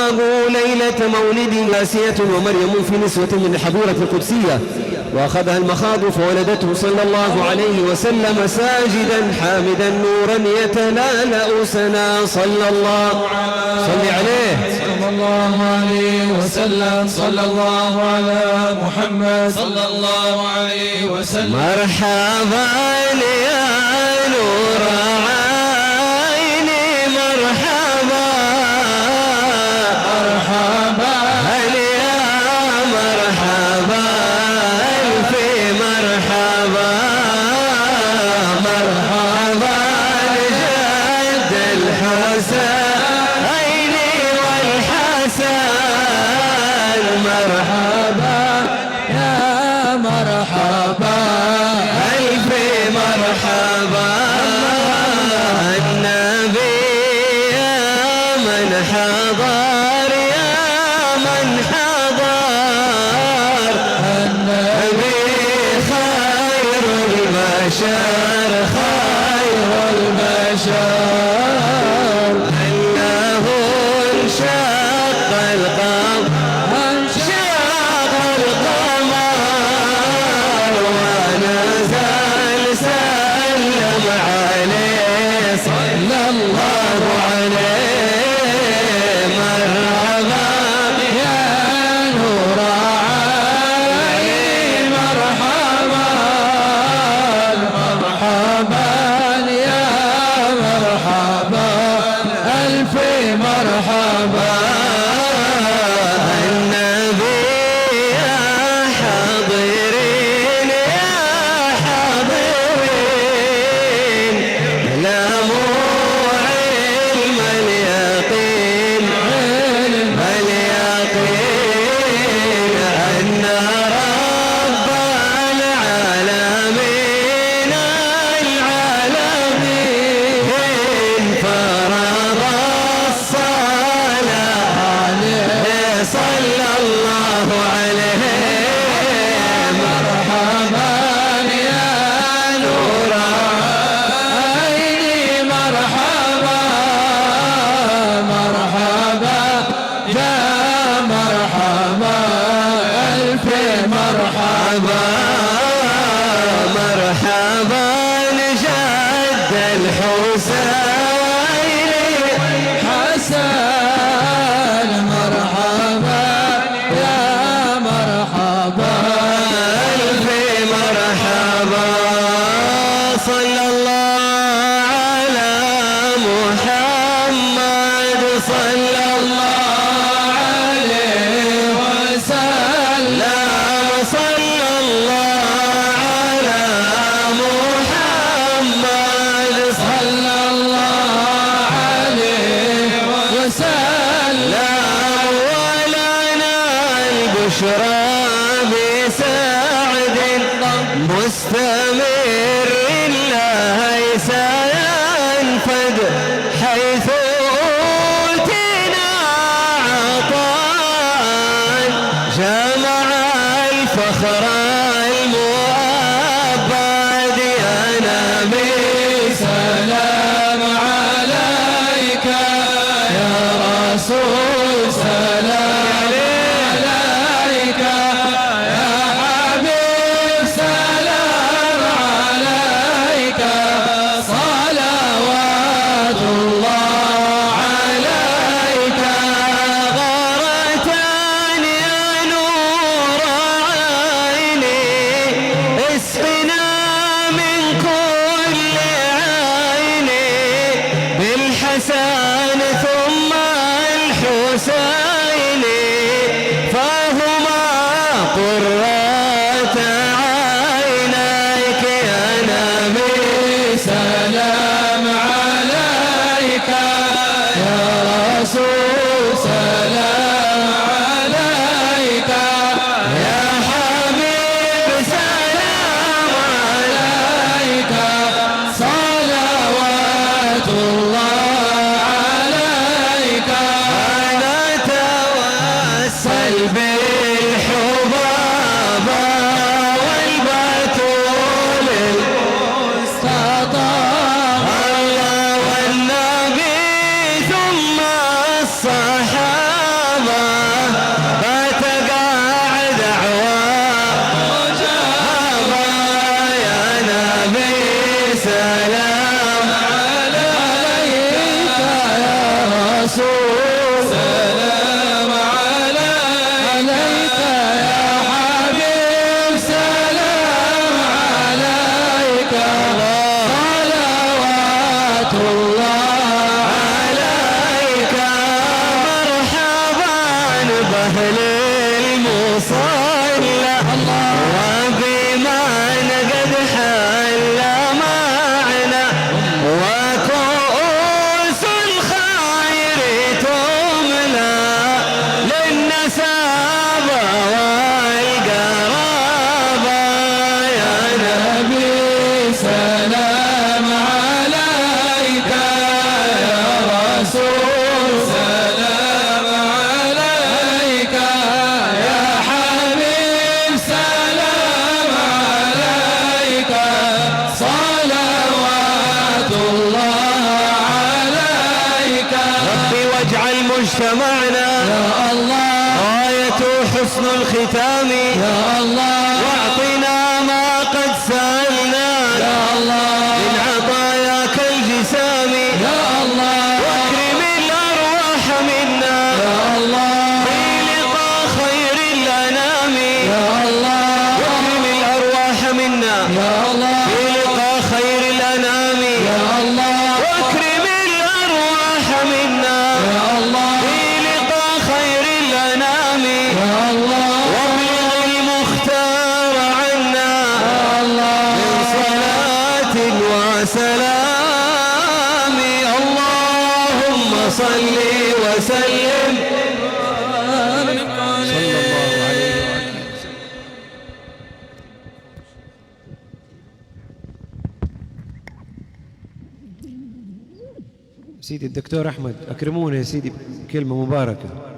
وبلغوا ليلة مولد آسية ومريم في نسوة من الحضورة القدسية، وأخذها المخاض فولدته صلى الله عليه وسلم ساجدا حامدا نورا يتلالأ سنا صلى الله عليه صلى الله عليه وسلم. صلى الله على محمد صلى الله عليه وسلم. مرحبا يا نور عيني مرحبا مرحبا يا مرحبا ألف مرحبا مرحبا لجد الحسين والحسن مرحبا يا مرحبا ألف مرحبا النبي يا من حضر يا من حضر النبي خير البشر خير البشر أنه انشق القمر انشق القمر ونزل سلم عليه صلى الله عليه مرحبا يا نور عيني مرحبا مرحبا يا مرحبا ألف مرحبا النبي يا حاضرين يا حاضرين اعلموا علم اليقين علم اليقين أن رب العالمين العالمين فرض الصلاة عليه صلى الله عليه مرحبا يا نور عيني مرحبا مرحبا يا مرحبا ألف مرحبا مرحبا لجد الحسين حسن مرحبا يا مرحبا ألف مرحبا صلى الله على محمد صلى الله عليه وسلم. صلى الله على محمد صلى الله عليه وسلم. ولنا البشرى بسعد مستمر ليس ينفد حيث أوتينا عطاء جمع الفخر المؤبد يا نبي سلام عليك يا رسول سلام عليك يا حبيب سلام عليك صلوات الله عليك غارة يا نور عيني اسقنا من كل عين بالحسن ثم الحسين فهما قرة عينيك يا نبي سلام عليك يا رسول سلام عليك يا حبيب سلام عليك صلوات الله عليك. أنا توسل بالحبابة والبتول المستطاع الله والنبي ثم الصحابة سلام عليك يا حبيب سلام عليك صلوات الله عليك مرحبا بأهل المصلى وبمن قد حل معنا وكؤوس الخير تملى للنسابة والقرابة يا نبي سلام عليك يا رسول سلام عليك يا حبيب سلام عليك صلوات الله عليك ربي واجعل مجتمعنا يا الله غاية حسن الختام يا الله واعطنا ما قد سألنا يا الله من عطاياك الجسام يا الله واكرم الأرواح منا يا الله في لقاء خير الأنام يا الله واكرم الأرواح منا يا الله في لقاء خير الأنام يا الله واكرم الأرواح منا يا الله في لقاء خير الأنام يا الله وابلغ المختار عنا يا الله من صلاة وسلام اللهم صل وسلم سيدي الدكتور أحمد أكرمونا يا سيدي بكلمة مباركة.